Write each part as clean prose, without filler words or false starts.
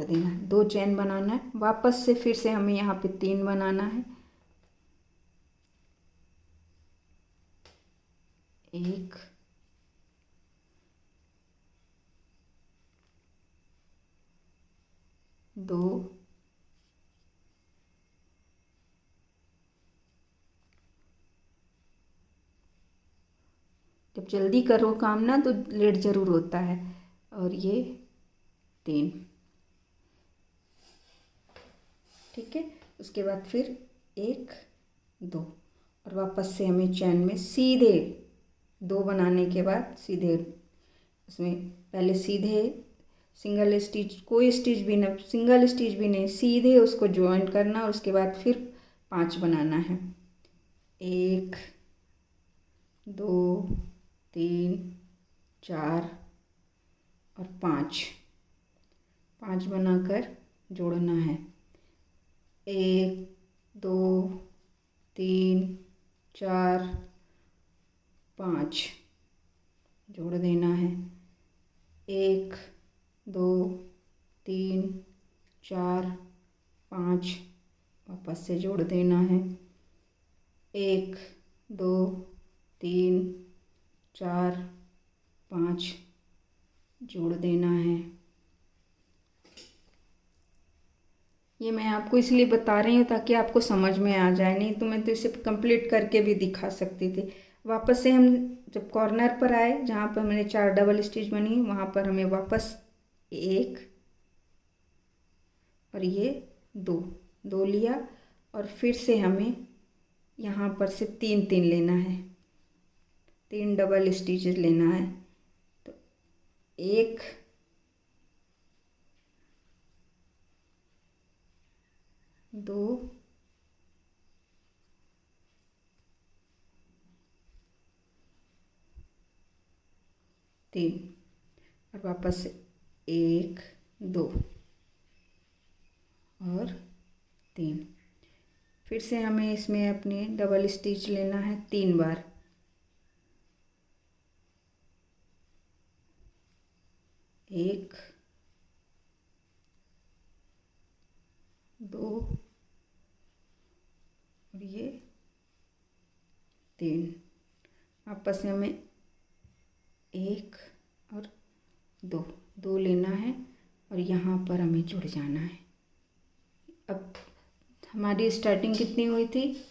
जोड़ देना है। 2 चेन बनाना है। वापस से फिर से हमें यहाँ पे 3 बनाना है। 1 2 जब जल्दी करो काम ना तो लेट ज़रूर होता है। और ये 3, ठीक है। उसके बाद फिर 1 2 और वापस से हमें चैन में सीधे 2 बनाने के बाद सीधे उसमें पहले सीधे सिंगल स्टिच, कोई स्टिच भी ना, सिंगल स्टिच भी नहीं, सीधे उसको ज्वाइन करना और उसके बाद फिर 5 बनाना है। 1 2 3 4 और 5 बनाकर जोड़ना है। 1 2 3 4 5 जोड़ देना है। 1 2 3 4 5 वापस से जोड़ देना है। 1 2 3 4 5 जोड़ देना है। ये मैं आपको इसलिए बता रही हूँ ताकि आपको समझ में आ जाए, नहीं तो मैं तो इसे कंप्लीट करके भी दिखा सकती थी। वापस से हम जब कॉर्नर पर आए, जहाँ पर मैंने 4 डबल स्टिच बनी, वहाँ पर हमें वापस 1 और ये 2 लिया और फिर से हमें यहाँ पर से 3 लेना है, 3 डबल स्टिचेस लेना है। तो 1 2 3 और वापस से 1 2 और 3। फिर से हमें इसमें अपने डबल स्टिच लेना है 3 बार। 1 2 और ये 3। वापस से हमें 1 और 2 लेना है और यहाँ पर हमें जुड़ जाना है। अब हमारी स्टार्टिंग कितनी हुई थी?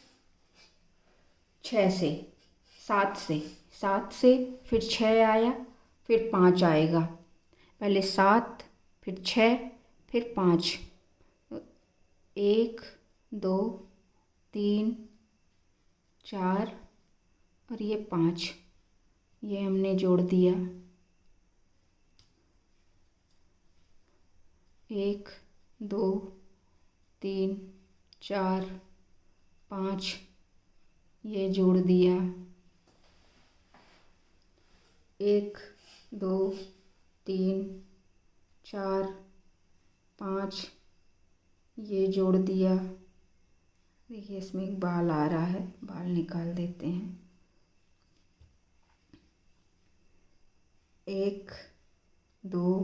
6 से 7 से फिर 6 आया, फिर 5 आएगा। पहले 7 फिर 6 फिर 5, 1 2 3 4 और ये 5, ये हमने जोड़ दिया। 1 2 3 4 5 ये जोड़ दिया। 1 2 3 4 5 ये जोड़ दिया। देखिए इसमें एक बाल आ रहा है, बाल निकाल देते हैं। 1 2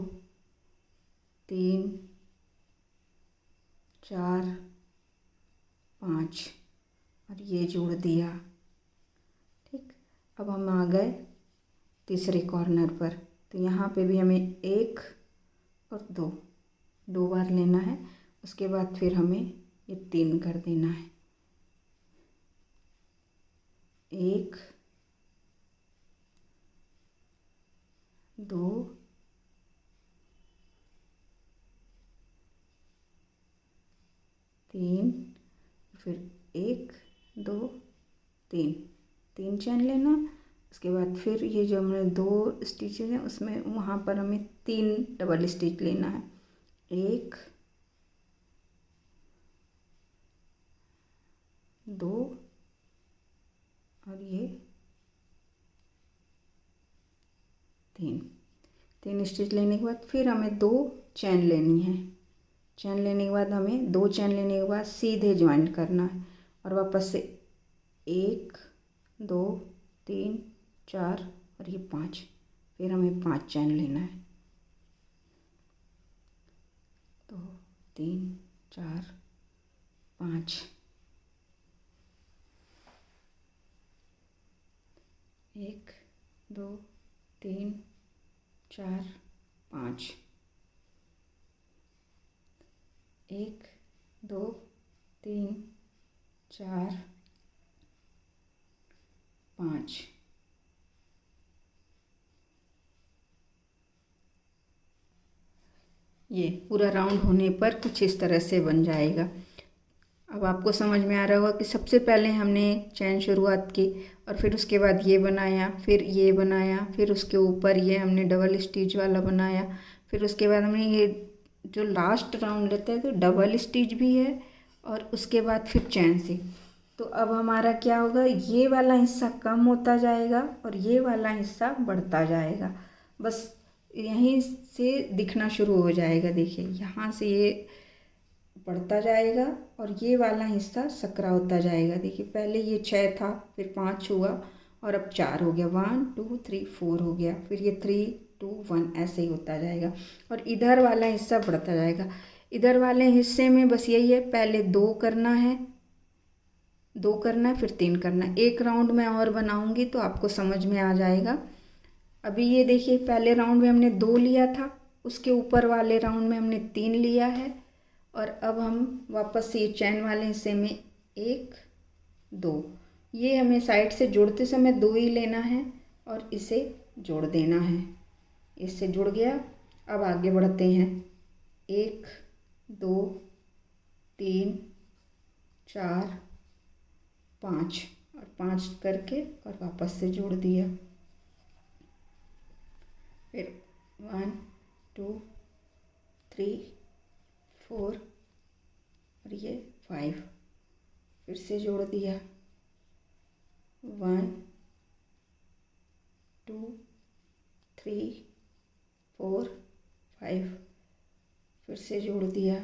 3 4 5 और ये जोड़ दिया। ठीक, अब हम आ गए तीसरे कॉर्नर पर। तो यहाँ पे भी हमें 1 और 2 बार लेना है। उसके बाद फिर हमें ये 3 कर देना है। 1 2 3 फिर 1 2 3 चैन लेना। उसके बाद फिर ये जो हमने 2 स्टिचेज हैं उसमें वहाँ पर हमें 3 डबल स्टिच लेना है। 1 2 और ये 3 स्टिच लेने के बाद फिर हमें 2 चैन लेनी है। चैन लेने के बाद हमें 2 चैन लेने के बाद सीधे ज्वाइंट करना है और वापस से 1 2 3 4 और ये 5, फिर हमें 5 चैन लेना है। 2 3 4 5, 1 2 3 4 5, 1 2 3 4 5। ये पूरा राउंड होने पर कुछ इस तरह से बन जाएगा। अब आपको समझ में आ रहा होगा कि सबसे पहले हमने चैन शुरुआत की और फिर उसके बाद ये बनाया, फिर ये बनाया, फिर उसके ऊपर ये हमने डबल स्टिच वाला बनाया, फिर उसके बाद हमने ये जो लास्ट राउंड रहता है तो डबल स्टिच भी है और उसके बाद फिर चैन से। तो अब हमारा क्या होगा, ये वाला हिस्सा कम होता जाएगा और ये वाला हिस्सा बढ़ता जाएगा। बस यहीं से दिखना शुरू हो जाएगा। देखिए यहाँ से ये बढ़ता जाएगा और ये वाला हिस्सा सकरा होता जाएगा। देखिए पहले ये 6 था, फिर 5 हुआ और अब 4 हो गया, 1 2 3 4 हो गया, फिर ये 3 2 1 ऐसे ही होता जाएगा और इधर वाला हिस्सा बढ़ता जाएगा। इधर वाले हिस्से में बस यही है, पहले 2 करना है, 2 करना है, फिर 3 करना है। एक राउंड में और बनाऊंगी तो आपको समझ में आ जाएगा। अभी ये देखिए पहले राउंड में हमने 2 लिया था, उसके ऊपर वाले राउंड में हमने 3 लिया है और अब हम वापस से चैन वाले हिस्से में 1 2, ये हमें साइड से जोड़ते समय 2 ही लेना है और इसे जोड़ देना है। इससे जुड़ गया। अब आगे बढ़ते हैं, 1 2 3 4 5 और 5 करके और वापस से जोड़ दिया। फिर 1 2 3 4 और ये 5, फिर से जोड़ दिया। 1 2 3 4 5, फिर से जोड़ दिया।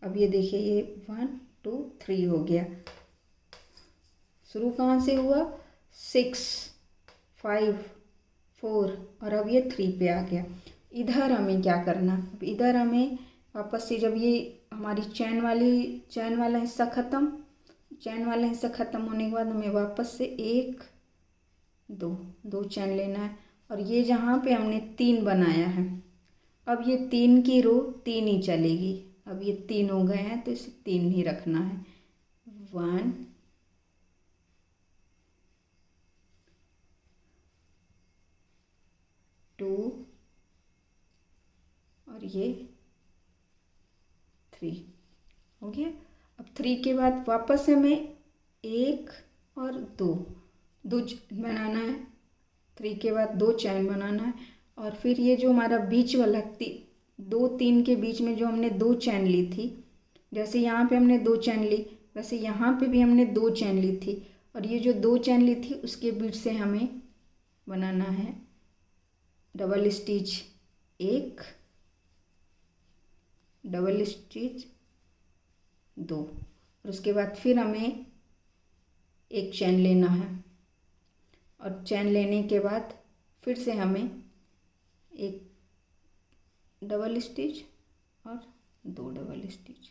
अब ये देखिए ये 1 2 3 हो गया। शुरू कहाँ से हुआ, 6 5 4 और अब ये 3 पे आ गया। इधर हमें क्या करना, अब इधर हमें वापस से जब ये हमारी चैन वाला हिस्सा ख़त्म, चैन वाला हिस्सा ख़त्म होने के बाद हमें वापस से 1 2 चैन लेना है और ये जहाँ पे हमने 3 बनाया है, अब ये 3 की रो 3 ही चलेगी। अब ये 3 हो गए हैं तो इसे 3 ही रखना है। 1 2 और ये 3 हो गया। अब 3 के बाद वापस हमें 1 और 2 बनाना है। 3 के बाद 2 चैन बनाना है और फिर ये जो हमारा बीच वाला 2 3 के बीच में जो हमने 2 चैन ली थी, जैसे यहाँ पे हमने 2 चैन ली वैसे यहाँ पे भी हमने 2 चैन ली थी और ये जो 2 चैन ली थी उसके बीच से हमें बनाना है डबल स्टिच 1 डबल स्टिच 2 और उसके बाद फिर हमें एक चैन लेना है और चैन लेने के बाद फिर से हमें एक डबल स्टिच और 2 डबल स्टिच।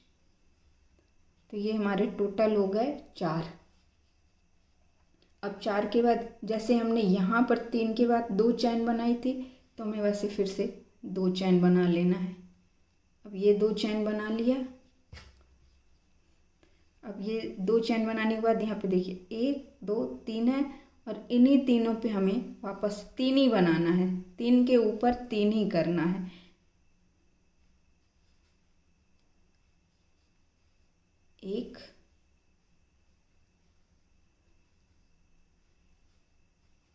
तो ये हमारे टोटल हो गए 4। अब 4 के बाद जैसे हमने यहाँ पर 3 के बाद 2 चैन बनाई थी तो हमें वैसे फिर से 2 चैन बना लेना है। अब ये 2 चैन बना लिया। अब ये 2 चैन बनाने के बाद यहाँ पे देखिए 1 2 3 है और इन्हीं तीनों पे हमें वापस 3 ही बनाना है। 3 के ऊपर 3 ही करना है। 1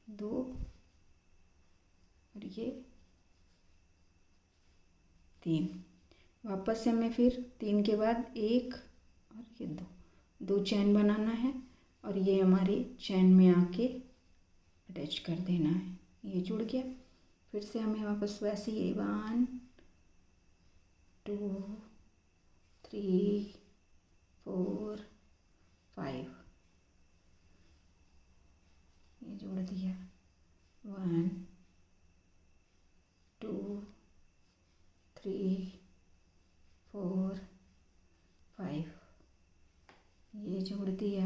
2 और ये 3। वापस से हमें फिर 3 के बाद 1 और ये 2 चैन बनाना है और ये हमारी चैन में आके अटैच कर देना है। ये जुड़ गया। फिर से हमें वापस वैसे ही 1 2 3 4 5 ये जोड़ दिया। 1 2 3 4 5, ये जोड़ दिया,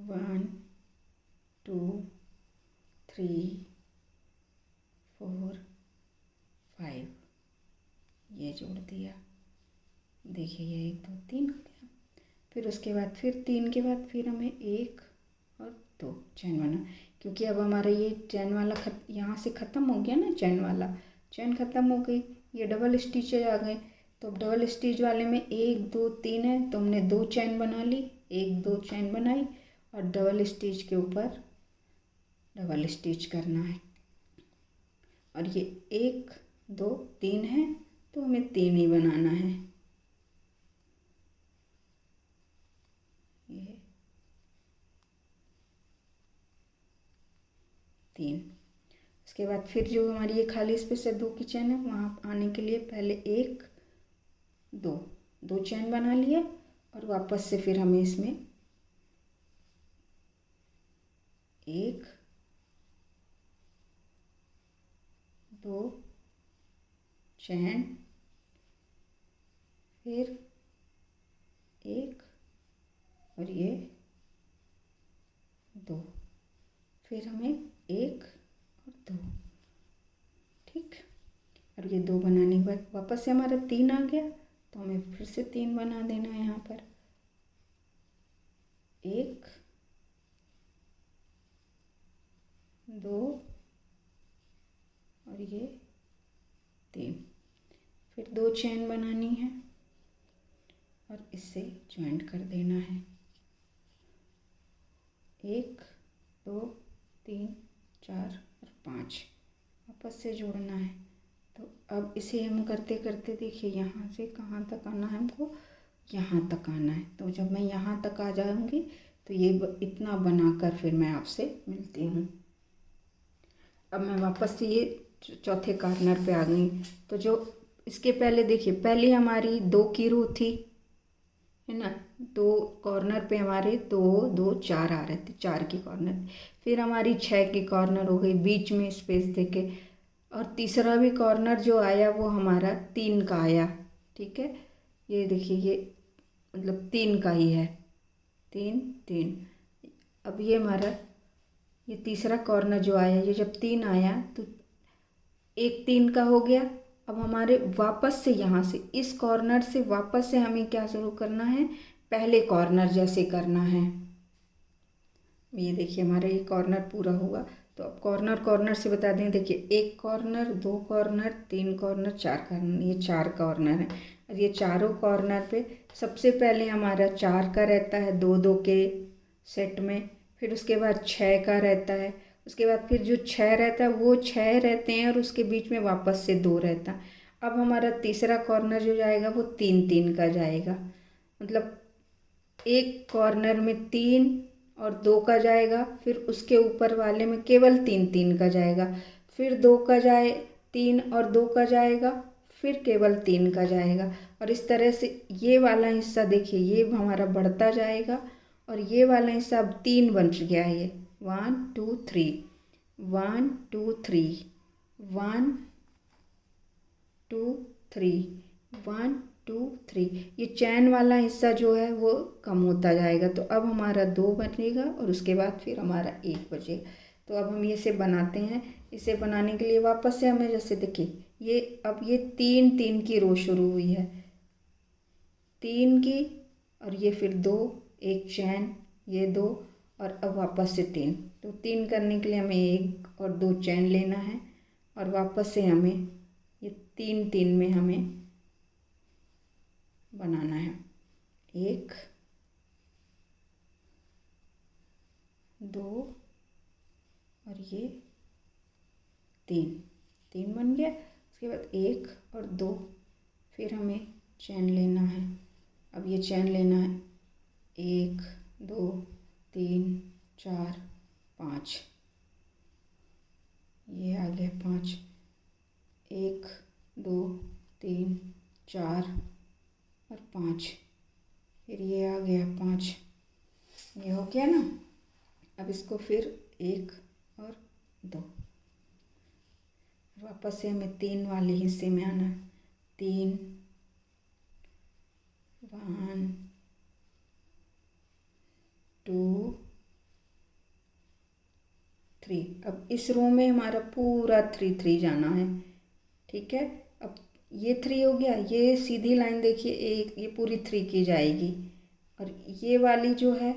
1 2 3 4 5, ये जोड़ दिया। देखिए ये 1 2 3 हो गया। फिर उसके बाद फिर 3 के बाद फिर हमें 1 और 2 चैन बना, क्योंकि अब हमारा ये चैन वाला यहाँ से ख़त्म हो गया ना, चैन वाला चैन ख़त्म हो गई, ये डबल स्टिचेज आ गए। तो अब डबल स्टिच वाले में 1 2 3 है, तो हमने 2 चैन बना ली, 1 2 चैन बनाई और डबल स्टिच के ऊपर डबल स्टिच करना है। और ये 1 2 3 है, तो हमें 3 ही बनाना है। ये 3। उसके बाद फिर जो हमारी ये खाली स्पेस है 2 की चैन है, वहाँ आने के लिए पहले 1 2 चैन बना लिया और वापस से फिर हमें इसमें 1 2 चैन, फिर 1 और ये 2, फिर हमें 1 और 2, ठीक। और ये 2 बनाने के बाद वापस से हमारा 3 आ गया, तो हमें फिर से 3 बना देना है यहाँ पर, 1 2 और ये 3, फिर 2 चैन बनानी है और इससे ज्वाइंट कर देना है, 1 2 3 4 और 5, वापस से जोड़ना है। तो अब इसे हम करते करते देखिए यहाँ से कहाँ तक आना है, हमको यहाँ तक आना है। तो जब मैं यहाँ तक आ जाऊँगी तो ये इतना बनाकर फिर मैं आपसे मिलती हूँ। अब मैं वापस से ये चौथे कॉर्नर पे आ गई। तो जो इसके पहले देखिए, पहले हमारी 2 की रो थी, है ना, 2 कॉर्नर पे हमारे 2 2 4 आ रहे थे, 4 की कॉर्नर। फिर हमारी 6 की कॉर्नर हो गई, बीच में स्पेस देके। और तीसरा भी कॉर्नर जो आया वो हमारा 3 का आया, ठीक है। ये देखिए ये मतलब 3 का ही है, 3 3। अब ये हमारा ये तीसरा कॉर्नर जो आया, ये जब 3 आया तो एक 3 का हो गया। अब हमारे वापस से यहाँ से इस कॉर्नर से वापस से हमें क्या शुरू करना है, पहले कॉर्नर जैसे करना है। ये देखिए हमारा ये कॉर्नर पूरा हुआ। तो अब कॉर्नर से बता दें, देखिए 1 कॉर्नर 2 कॉर्नर 3 कॉर्नर 4 कॉर्नर, ये 4 कॉर्नर है। और ये चारों कॉर्नर पे सबसे पहले हमारा 4 का रहता है 2 2 के सेट में, फिर उसके बाद 6 का रहता है, उसके बाद फिर जो 6 रहता है वो 6 रहते हैं और उसके बीच में वापस से 2 रहता है। अब हमारा तीसरा कॉर्नर जो जाएगा वो 3 3 का जाएगा, मतलब एक कॉर्नर में 3 और 2 का जाएगा, फिर उसके ऊपर वाले में केवल 3 3 का जाएगा, फिर 2 का जाए 3 और 2 का जाएगा, फिर केवल 3 का जाएगा। और इस तरह से ये वाला हिस्सा देखिए ये हमारा बढ़ता जाएगा और ये वाला हिस्सा अब 3 बन गया है। ये 1 2 3 1 2 3 1 2 3 1 2 3, ये चैन वाला हिस्सा जो है वो कम होता जाएगा। तो अब हमारा 2 बचेगा और उसके बाद फिर हमारा 1 बचेगा। तो अब हम इसे बनाते हैं। इसे बनाने के लिए वापस से हमें जैसे देखिए ये अब ये 3 3 की रो शुरू हुई है, 3 की और ये फिर 2 1 चैन, ये 2 और अब वापस से 3। तो 3 करने के लिए हमें 1 और 2 चैन लेना है और वापस से हमें ये 3 3 में हमें बनाना है। 1 2 और ये 3 3 बन गया। उसके बाद 1 और 2 फिर हमें चैन लेना है। अब ये चैन लेना है 1 2 3 4 5, ये आ गया 5, 1 2 3 4 और 5, फिर ये आ गया 5, ये हो गया ना। अब इसको फिर 1 और 2, वापस से हमें 3 वाले हिस्से में आना है। 3 1 2 3। अब इस रो में हमारा पूरा 3 3 जाना है, ठीक है। अब ये 3 हो गया, ये सीधी लाइन देखिए एक, ये पूरी 3 की जाएगी। और ये वाली जो है,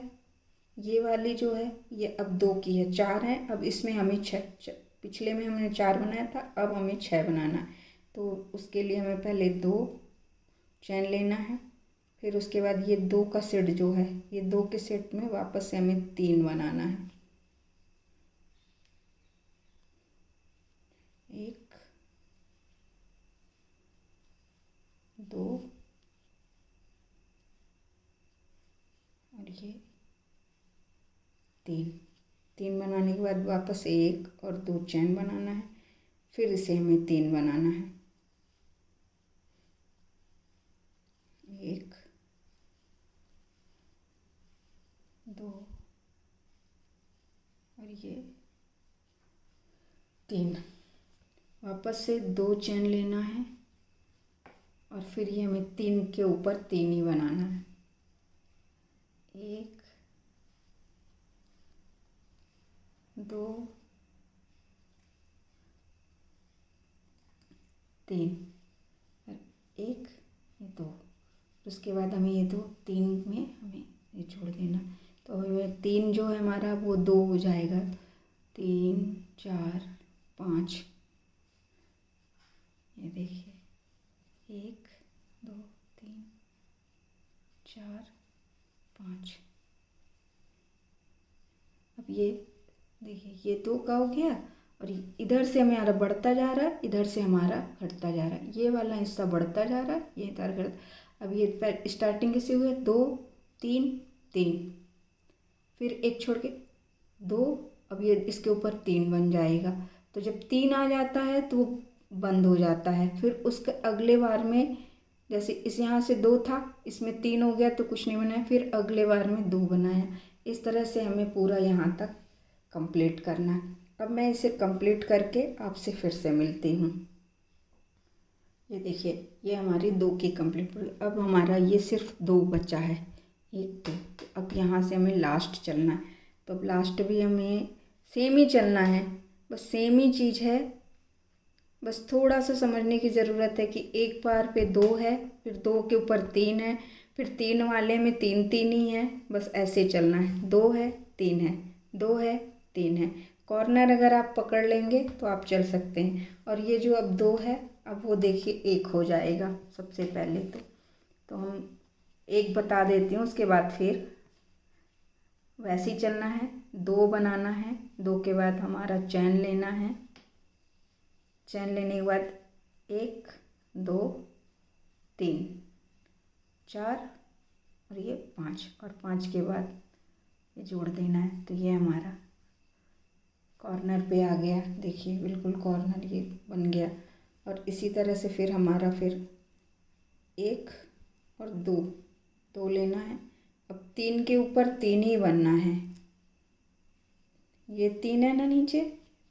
ये वाली जो है ये अब 2 की है, 4 है। अब इसमें हमें 6, पिछले में हमने 4 बनाया था, अब हमें 6 बनाना है। तो उसके लिए हमें पहले 2 चैन लेना है, फिर उसके बाद ये 2 का सेट जो है, ये 2 के सेट में वापस से हमें 3 बनाना है। 1 2 और ये 3 बनाने के बाद वापस 1 और 2 चैन बनाना है, फिर इसे हमें 3 बनाना है। 1 2 और ये 3, वापस से 2 चैन लेना है और फिर ये हमें 3 के ऊपर 3 ही बनाना है। 1 2 3 और 1 ये 2। उसके बाद हमें ये 2 3 में हमें ये छोड़ देना, तो हमें 3 जो है हमारा वो 2 हो जाएगा। 3 4 5, ये देखिए 1 2 3 4 5। अब ये देखिए ये 2 का हो गया, और इधर से हमारा बढ़ता जा रहा है, इधर से हमारा घटता जा रहा है। ये वाला हिस्सा बढ़ता जा रहा है, ये इधर घटता। अब ये स्टार्टिंग कैसे हुए, 2 3 3, फिर 1 छोड़ के 2, अब ये इसके ऊपर 3 बन जाएगा। तो जब 3 आ जाता है तो वो बंद हो जाता है। फिर उसके अगले बार में, जैसे इस यहाँ से 2 था, इसमें 3 हो गया तो कुछ नहीं बनाया, फिर अगले बार में 2 बनाया। इस तरह से हमें पूरा यहाँ तक कंप्लीट करना है। अब मैं इसे कंप्लीट करके आपसे फिर से मिलती हूँ। ये देखिए ये हमारी 2 की कंप्लीट हुई। अब हमारा ये सिर्फ 2 बचा है, 1 2। अब यहाँ से हमें लास्ट चलना है, तो अब लास्ट भी हमें सेम ही चलना है, बस सेम ही चीज़ है। बस थोड़ा सा समझने की ज़रूरत है कि एक बार पे 2 है, फिर 2 के ऊपर 3 है, फिर 3 वाले में 3 3 ही है, बस ऐसे चलना है। 2 है 3 है, 2 है 3 है। कॉर्नर अगर आप पकड़ लेंगे तो आप चल सकते हैं। और ये जो अब 2 है, अब वो देखिए 1 हो जाएगा सबसे पहले। तो हम 1 बता देती हूँ, उसके बाद फिर वैसे ही चलना है। 2 बनाना है, 2 के बाद हमारा चैन लेना है, चैन लेने के बाद 1 2 3 4 और ये 5, और 5 के बाद ये जोड़ देना है। तो ये हमारा कॉर्नर पे आ गया, देखिए बिल्कुल कॉर्नर ये बन गया। और इसी तरह से फिर हमारा फिर 1 और 2 लेना है। अब 3 के ऊपर 3 ही बनना है। ये 3 है ना, नीचे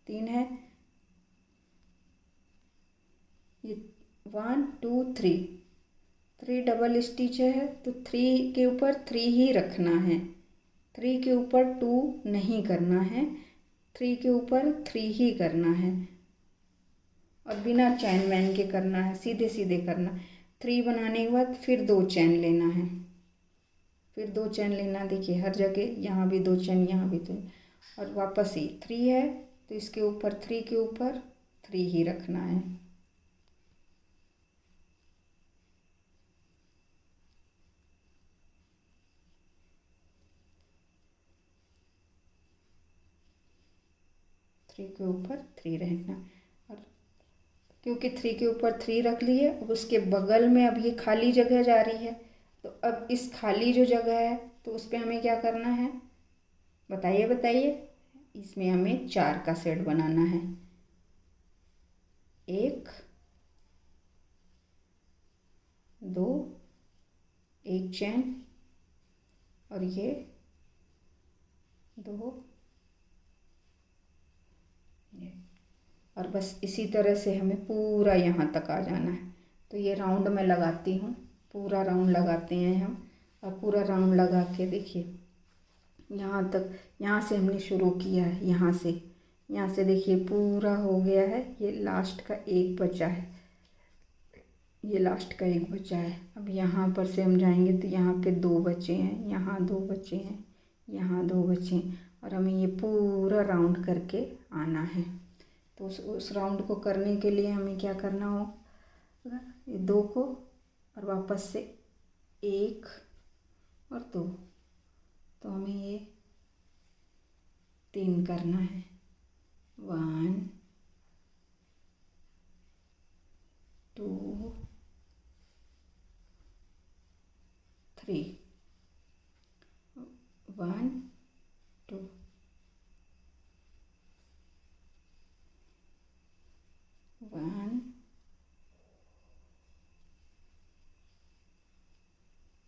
3 है, ये 1 2 3 डबल स्टिच है, तो 3 के ऊपर 3 ही रखना है। 3 के ऊपर 2 नहीं करना है, 3 के ऊपर 3 ही करना है, और बिना चैन वैन के करना है, सीधे सीधे करना। 3 बनाने के बाद फिर 2 चैन लेना है, फिर 2 चैन लेना। देखिए हर जगह, यहाँ भी 2 चैन, यहाँ भी 2, और वापस ही 3 है तो इसके ऊपर 3 के ऊपर 3 ही रखना है। थ्री के ऊपर 3 रहना। और क्योंकि 3 के ऊपर 3 रख लिए, अब उसके बगल में अब ये खाली जगह जा रही है, तो अब इस खाली जो जगह है तो उस पर हमें क्या करना है, बताइए बताइए। इसमें हमें 4 का सेट बनाना है। 1 2, 1 चैन, और ये 2, ये, और बस इसी तरह से हमें पूरा यहाँ तक आ जाना है। तो ये राउंड में लगाती हूँ, पूरा राउंड लगाते हैं हम। और पूरा राउंड लगा के देखिए यहाँ तक, यहाँ से हमने शुरू किया है, यहाँ से देखिए पूरा हो गया है। ये लास्ट का एक बचा है, ये लास्ट का एक बचा है। अब यहाँ पर से हम जाएंगे तो यहाँ पे 2 बचे हैं, यहाँ 2 बचे हैं, यहाँ 2 बचे हैं, और हमें ये पूरा राउंड करके आना है। तो उस राउंड को करने के लिए हमें क्या करना होगा, ये 2 को और वापस से 1 और 2, तो हमें ये 3 करना है। 1 2 3, 1 2, 1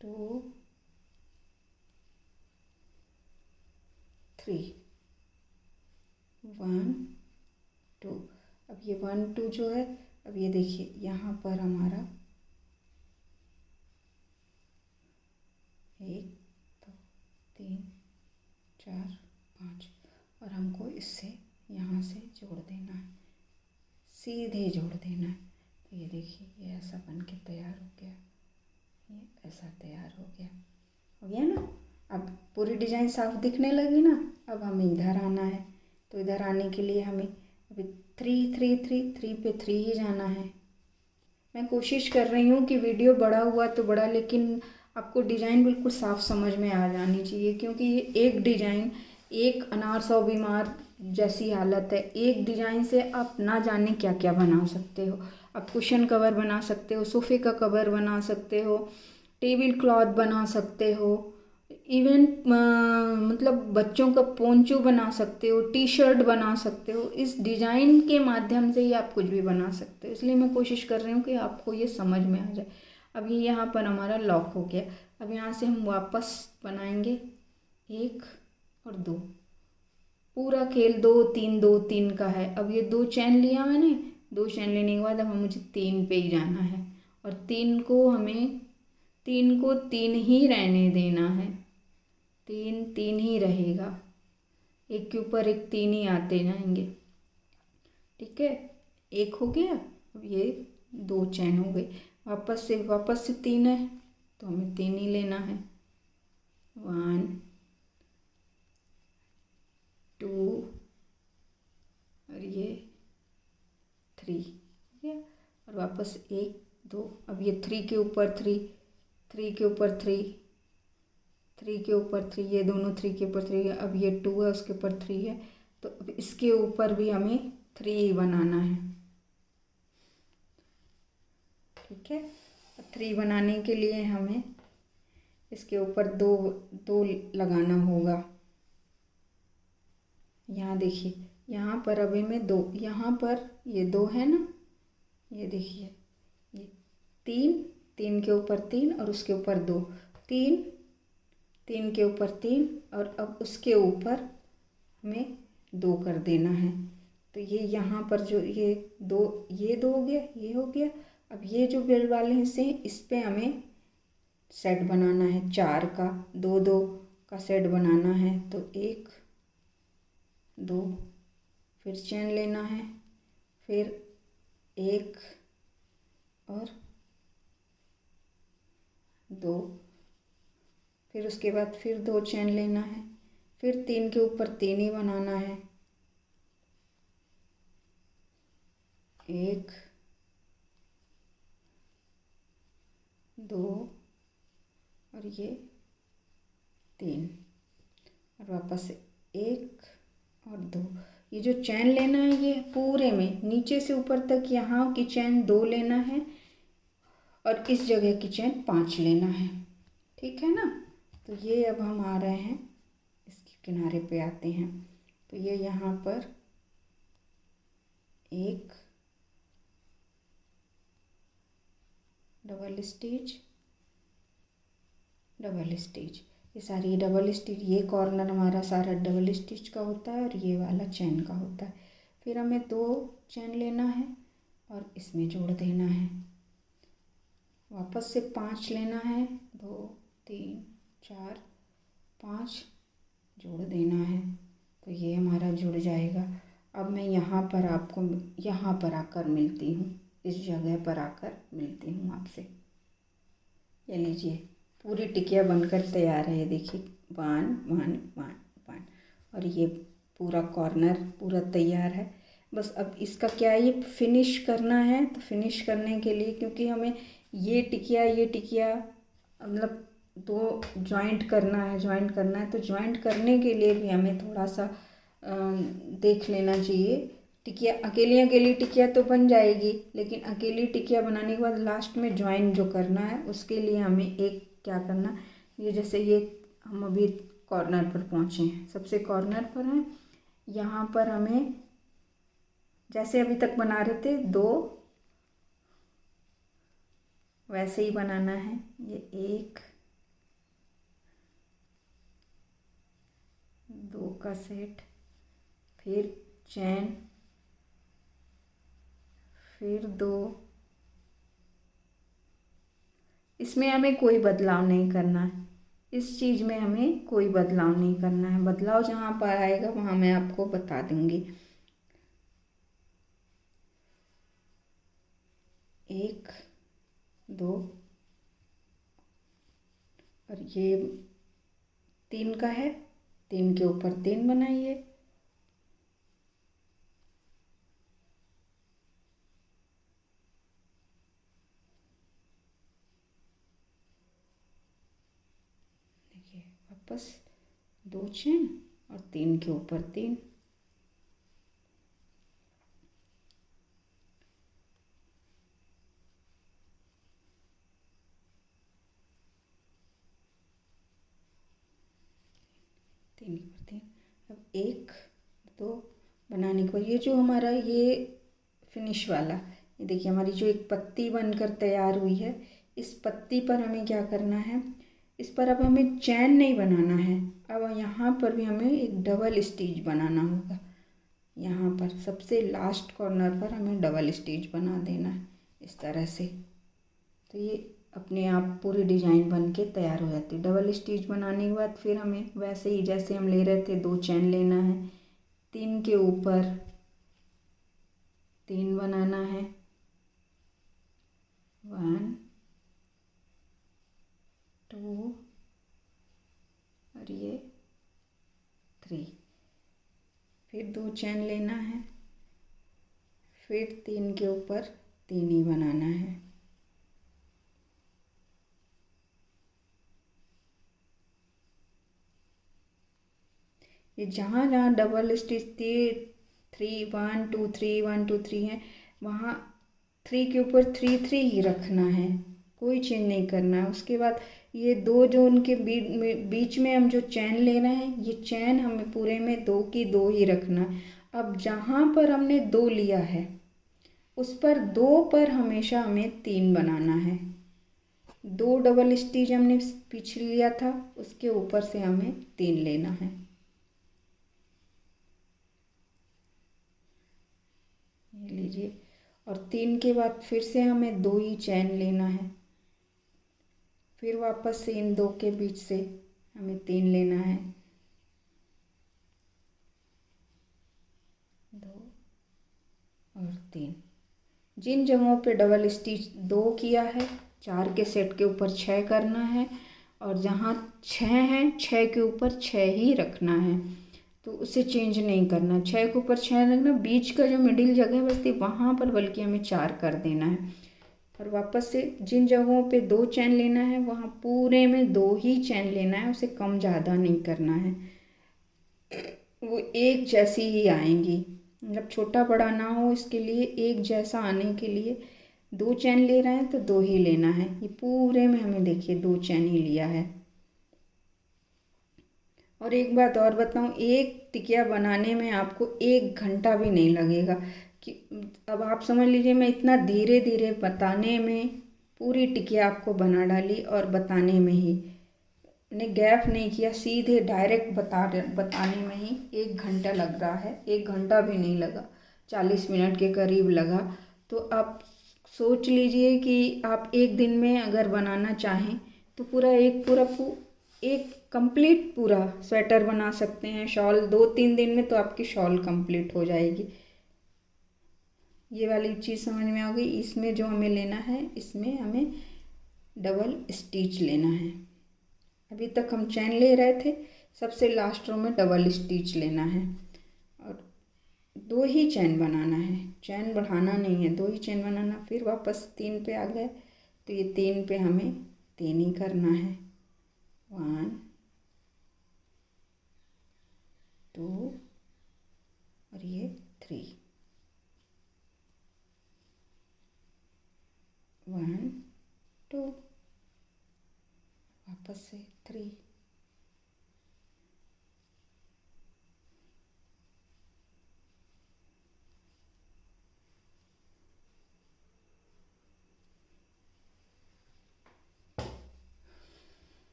2 3, 1 2। अब ये 1 2 जो है, अब ये देखिए यहाँ पर हमारा 1 2 3 4 5, और हमको इससे यहाँ से जोड़ देना है, सीधे जोड़ देना है। तो ये देखिए ये ऐसा बन के तैयार हो गया, ये ऐसा तैयार हो गया ना। अब पूरी डिज़ाइन साफ दिखने लगी ना। अब हमें इधर आना है, तो इधर आने के लिए हमें अभी 3 3 3 3 पे 3 ही जाना है। मैं कोशिश कर रही हूँ कि वीडियो बड़ा हुआ तो बड़ा, लेकिन आपको डिज़ाइन बिल्कुल साफ समझ में आ जानी चाहिए, क्योंकि ये एक डिज़ाइन, एक अनार 100 बीमार जैसी हालत है। एक डिज़ाइन से आप ना जाने क्या क्या बना सकते हो। आप कुशन कवर बना सकते हो, सोफ़े का कवर बना सकते हो, टेबल क्लॉथ बना सकते हो, इवन मतलब बच्चों का पोंचो बना सकते हो, टी शर्ट बना सकते हो। इस डिज़ाइन के माध्यम से ही आप कुछ भी बना सकते हो। इसलिए मैं कोशिश कर रही हूँ कि आपको ये समझ में आ जाए। अब ये यहाँ पर हमारा लॉक हो गया। अब यहाँ से हम वापस बनाएंगे 1 और 2। पूरा खेल 2 3 2 3 का है। अब ये 2 चैन लिया मैंने, 2 चैन लेने के बाद अब मुझे 3 पे ही जाना है, और 3 को हमें 3 को 3 ही रहने देना है। 3 3 ही रहेगा, एक के ऊपर एक 3 ही आते जाएंगे। ठीक है, 1 हो गया। अब ये 2 चैन हो गई। वापस से 3 है, तो हमें 3 ही लेना है। 1 2 और ये 3, ठीक है। और वापस 1 2, अब ये 3 के ऊपर 3, 3 के ऊपर 3, 3 के ऊपर 3, ये दोनों 3 के ऊपर 3 है। अब ये 2 है, उसके ऊपर 3 है, तो अब इसके ऊपर भी हमें 3 ही बनाना है। ठीक है, 3 बनाने के लिए हमें इसके ऊपर 2 लगाना होगा। यहाँ देखिए, यहाँ पर अभी मैं 2, यहाँ पर ये 2 है ना, ये देखिए ये 3, 3 के ऊपर 3 और उसके ऊपर 2, 3 3 के ऊपर 3, और अब उसके ऊपर हमें 2 कर देना है। तो ये यहाँ पर जो ये 2 हो गया, ये हो गया। अब ये जो बेल वाले हिस्से हैं, इस पे हमें सेट बनाना है 4 का, 2 2 का सेट बनाना है। तो 1 2, फिर चैन लेना है, फिर 1 और 2, फिर उसके बाद फिर 2 चैन लेना है, फिर 3 के ऊपर 3 ही बनाना है। 1 2 और ये 3, और वापस से 1 और 2। ये जो चैन लेना है, ये पूरे में नीचे से ऊपर तक यहाँ की चैन 2 लेना है, और इस जगह की चैन 5 लेना है। ठीक है ना। तो ये अब हम आ रहे हैं, इसके किनारे पे आते हैं। तो ये यहाँ पर 1 डबल स्टिच, डबल स्टिच, ये सारी डबल स्टिच, ये कॉर्नर हमारा सारा डबल स्टिच का होता है, और ये वाला चैन का होता है। फिर हमें 2 चैन लेना है और इसमें जोड़ देना है। वापस से 5 लेना है, 2 3 4 5 जोड़ देना है, तो ये हमारा जुड़ जाएगा। अब मैं यहाँ पर आपको यहाँ पर आकर मिलती हूँ, इस जगह पर आकर मिलती हूँ आपसे। ये लीजिए पूरी टिकिया बनकर तैयार है, ये देखिए 1 1 1 1 और ये पूरा कॉर्नर पूरा तैयार है। बस अब इसका क्या है, ये फिनिश करना है। तो फिनिश करने के लिए, क्योंकि हमें ये टिकिया मतलब 2 जॉइंट करना है, तो जॉइंट करने के लिए भी हमें थोड़ा सा देख लेना चाहिए। टिकिया अकेली टिकिया तो बन जाएगी, लेकिन अकेली टिकिया बनाने के बाद लास्ट में जॉइन जो करना है उसके लिए हमें एक क्या करना, ये जैसे ये हम अभी कॉर्नर पर पहुँचे हैं, सबसे कॉर्नर पर हैं, यहाँ पर हमें जैसे अभी तक बना रहे थे 2 वैसे ही बनाना है। ये 1 2 का सेट, फिर चैन, फिर 2। इसमें हमें कोई बदलाव नहीं करना है, इस चीज़ में हमें कोई बदलाव नहीं करना है। बदलाव जहाँ पर आएगा वहाँ मैं आपको बता दूँगी। 1 2 और ये 3 का है, 3 के ऊपर 3 बनाइए, देखिए वापस 2 चेन और 3 के ऊपर 3। अब 1 2 बनाने के बाद ये जो हमारा ये फिनिश वाला, ये देखिए हमारी जो एक पत्ती बनकर तैयार हुई है, इस पत्ती पर हमें क्या करना है, इस पर अब हमें चैन नहीं बनाना है। अब यहाँ पर भी हमें एक डबल स्टिच बनाना होगा। यहाँ पर सबसे लास्ट कॉर्नर पर हमें डबल स्टिच बना देना है इस तरह से। तो ये अपने आप पूरी डिजाइन बन के तैयार हो जाती है। डबल स्टिच बनाने के बाद फिर हमें वैसे ही जैसे हम ले रहे थे 2 चैन लेना है, 3 के ऊपर 3 बनाना है, 1 2 और ये 3, फिर 2 चैन लेना है, फिर 3 के ऊपर 3 ही बनाना है। ये जहाँ जहाँ डबल स्टिच थी 3 1 2 3 1 2 3 है, वहाँ 3 के ऊपर 3 3 ही रखना है, कोई चेंज नहीं करना है। उसके बाद ये 2 जो उनके बीच में हम जो चैन ले रहे हैं, ये चैन हमें पूरे में 2 की 2 ही रखना है। अब जहाँ पर हमने 2 लिया है उस पर 2 पर हमेशा हमें 3 बनाना है। 2 डबल स्टिच हमने पीछे लिया था, उसके ऊपर से हमें 3 लेना है। ये लीजिए, और 3 के बाद फिर से हमें 2 ही चैन लेना है, फिर वापस से इन 2 के बीच से हमें 3 लेना है, 2 और 3। जिन जगहों पे डबल स्टिच 2 किया है, 4 के सेट के ऊपर 6 करना है, और जहाँ 6 है 6 के ऊपर 6 ही रखना है, तो उसे चेंज नहीं करना। 6 के ऊपर 6 रखना, बीच का जो मिडिल जगह बचती वहाँ पर बल्कि हमें 4 कर देना है। और वापस से जिन जगहों पे 2 चैन लेना है वहाँ पूरे में 2 ही चैन लेना है, उसे कम ज़्यादा नहीं करना है, वो एक जैसी ही आएंगी। मतलब छोटा बड़ा ना हो, इसके लिए एक जैसा आने के लिए 2 चैन ले रहे हैं तो 2 ही लेना है। ये पूरे में हमें देखिए 2 चैन ही लिया है। और एक बात और बताऊं, एक टिकिया बनाने में आपको 1 घंटा भी नहीं लगेगा। कि अब आप समझ लीजिए मैं इतना धीरे धीरे बताने में पूरी टिकिया आपको बना डाली, और बताने में ही मैंने गैप नहीं किया, सीधे डायरेक्ट बताने में ही 1 घंटा लग रहा है। 1 घंटा भी नहीं लगा, 40 मिनट के करीब लगा। तो आप सोच लीजिए कि आप एक दिन में अगर बनाना चाहें तो पूरा एक कंप्लीट पूरा स्वेटर बना सकते हैं। शॉल 2-3 दिन में तो आपकी शॉल कंप्लीट हो जाएगी। ये वाली चीज़ समझ में आ गई। इसमें जो हमें लेना है, इसमें हमें डबल स्टिच लेना है। अभी तक हम चैन ले रहे थे, सबसे लास्ट रो में डबल स्टिच लेना है और 2 ही चैन बनाना है, चैन बढ़ाना नहीं है, 2 ही चैन बनाना। फिर वापस 3 पे आ गए तो ये 3 पे हमें 3 ही करना है। 1 2 और ये 3, 1 2 वापस से 3,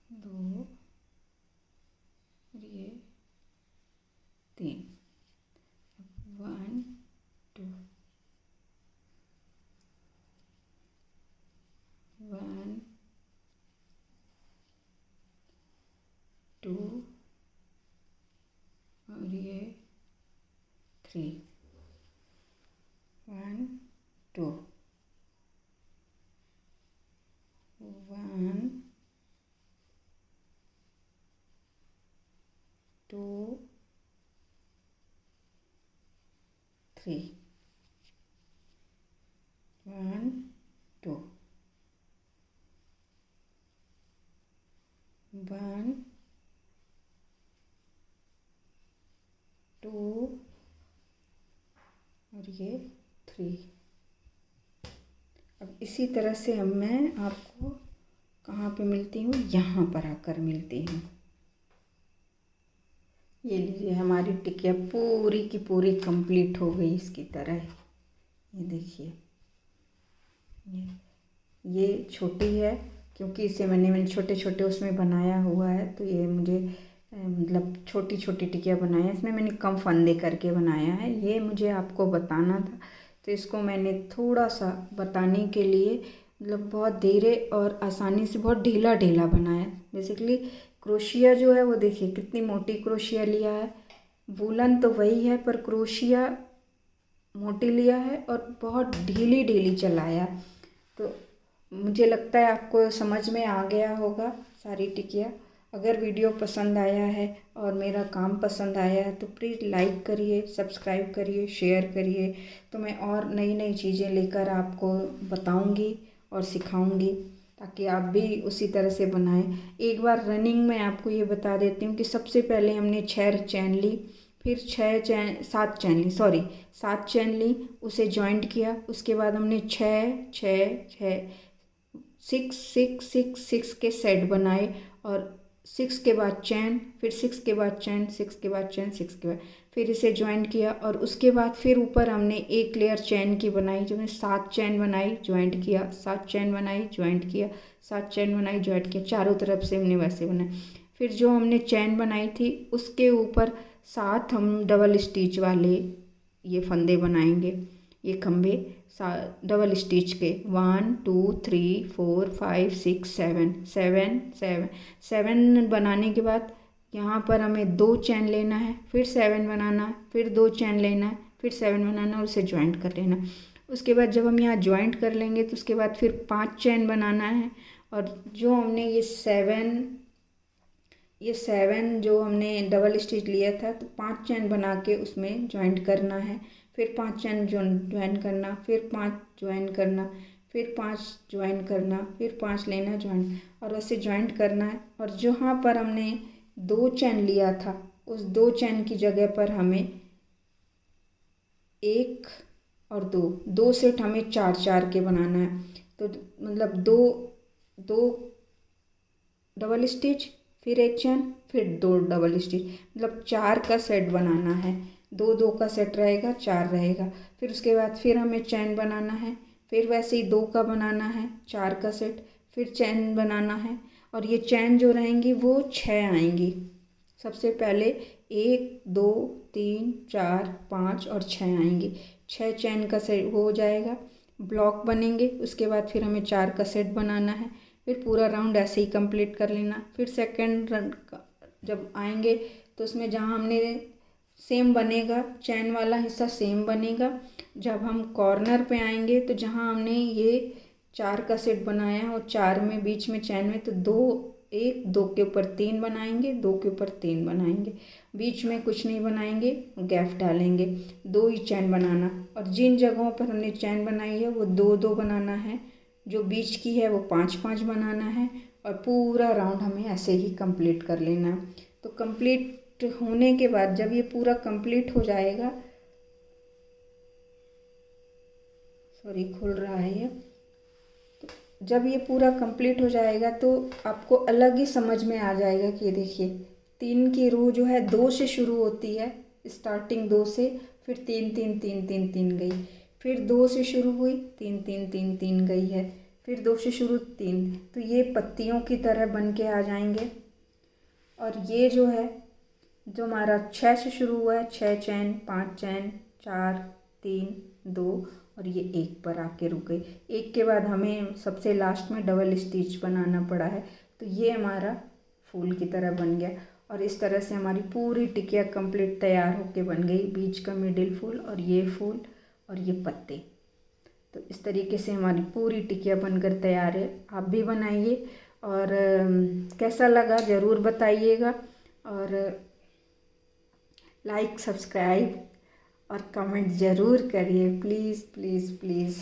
2 और ये 3, 1 2 1 2 और ये 3, 1 2 1 2 3, 1 2 1 2 और ये 3। अब इसी तरह से मैं आपको कहाँ पे मिलती हूँ, यहाँ पर आकर मिलती हूँ। ये लीजिए, हमारी टिकिया पूरी की पूरी कंप्लीट हो गई इसकी तरह। ये देखिए, ये छोटी है क्योंकि इसे मैंने छोटे छोटे उसमें बनाया हुआ है, तो ये मुझे मतलब छोटी छोटी टिकिया बनाया है। इसमें मैंने कम फंदे करके बनाया है, ये मुझे आपको बताना था, तो इसको मैंने थोड़ा सा बताने के लिए मतलब बहुत धीरे और आसानी से बहुत ढीला ढीला बनाया। बेसिकली क्रोशिया जो है वो देखिए कितनी मोटी क्रोशिया लिया है। वूलन तो वही है पर क्रोशिया मोटी लिया है और बहुत ढीली ढीली चलाया। तो मुझे लगता है आपको समझ में आ गया होगा सारी टिकिया। अगर वीडियो पसंद आया है और मेरा काम पसंद आया है तो प्लीज़ लाइक करिए, सब्सक्राइब करिए, शेयर करिए। तो मैं और नई नई चीज़ें लेकर आपको बताऊंगी और सिखाऊंगी ताकि आप भी उसी तरह से बनाएं। एक बार रनिंग में आपको ये बता देती हूँ कि सबसे पहले हमने 6 चैन ली, फिर 7 चैन ली, उसे जॉइंट किया। उसके बाद हमने 6 के सेट बनाए और 6 के बाद चैन, फिर 6 के बाद चैन, 6 के बाद चैन, 6 के बाद फिर इसे ज्वाइंट किया। और उसके बाद फिर ऊपर हमने एक लेयर चैन की बनाई, जो मैंने 7 चैन बनाई, ज्वाइंट किया, 7 चैन बनाई, ज्वाइंट किया, 7 चैन बनाई, ज्वाइंट किया। चारों तरफ से हमने वैसे बनाए। फिर जो हमने चैन बनाई थी उसके ऊपर 7 हम डबल स्टिच वाले ये फंदे बनाएंगे, ये खंभे डबल स्टिच के। 1 2 3 4 5 6 7 बनाने के बाद यहाँ पर हमें 2 चैन लेना है, फिर 7 बनाना है, फिर 2 चैन लेना है, फिर 7 बनाना है और उसे ज्वाइंट कर लेना। उसके बाद जब हम यहाँ ज्वाइंट कर लेंगे तो उसके बाद फिर 5 चैन बनाना है। और जो हमने ये 7 जो हमने डबल स्टिच लिया था तो 5 चैन बना के उसमें ज्वाइंट करना है, फिर 5 चैन ज्वाइन करना, फिर 5 ज्वाइन करना, फिर 5 ज्वाइन करना, फिर 5 लेना ज्वाइन, और वैसे ज्वाइंट करना है। और जहाँ पर हमने 2 चैन लिया था उस 2 चैन की जगह पर हमें 1 और 2 सेट हमें 4 के बनाना है। तो मतलब 2 डबल स्टिच, फिर 1 चैन, फिर 2 डबल स्टिच, मतलब 4 का सेट बनाना है। 2 का सेट रहेगा, 4 रहेगा। फिर उसके बाद फिर हमें चैन बनाना है, फिर वैसे ही 2 का बनाना है 4 का सेट, फिर चैन बनाना है और ये चैन जो रहेंगी वो 6 आएंगी। सबसे पहले 1 2 3 4 5 और 6 आएंगी। 6 चैन का सेट हो जाएगा, ब्लॉक बनेंगे। उसके बाद फिर हमें 4 का सेट बनाना है, फिर पूरा राउंड ऐसे ही कंप्लीट कर लेना। फिर सेकंड राउंड जब आएंगे तो उसमें जहाँ हमने सेम बनेगा, चैन वाला हिस्सा सेम बनेगा। जब हम कॉर्नर पे आएंगे तो जहाँ हमने ये 4 का सेट बनाया है और 4 में बीच में चैन में, तो 2 1 2 के ऊपर 3 बनाएंगे, 2 के ऊपर 3 बनाएंगे, बीच में कुछ नहीं बनाएंगे, गैप डालेंगे। 2 ही चैन बनाना और जिन जगहों पर हमने चैन बनाई है वो 2 2 बनाना है, जो बीच की है वो 5 5 बनाना है और पूरा राउंड हमें ऐसे ही कंप्लीट कर लेना है। तो कंप्लीट होने के बाद जब ये पूरा कंप्लीट हो जाएगा, सॉरी खुल रहा है ये, तो जब ये पूरा कंप्लीट हो जाएगा तो आपको अलग ही समझ में आ जाएगा कि देखिए 3 की रो जो है 2 से शुरू होती है, स्टार्टिंग 2 से, फिर 3 3 3 3 3 गई, फिर 2 से शुरू हुई 3 3 3 3 गई है, फिर 2 से शुरू 3, तो ये पत्तियों की तरह बन के आ जाएंगे। और ये जो है जो हमारा 6 से शुरू हुआ है, 6 चैन 5 चैन 4 3 2 और ये 1 पर आके रुक गई। 1 के बाद हमें सबसे लास्ट में डबल स्टिच बनाना पड़ा है, तो ये हमारा फूल की तरह बन गया। और इस तरह से हमारी पूरी टिकिया कंप्लीट तैयार होके बन गई, बीच का मिडिल फूल और ये फूल और ये पत्ते। तो इस तरीके से हमारी पूरी टिकिया बनकर तैयार है। आप भी बनाइए और कैसा लगा ज़रूर बताइएगा और लाइक सब्सक्राइब और कमेंट ज़रूर करिए, प्लीज़ प्लीज़ प्लीज़।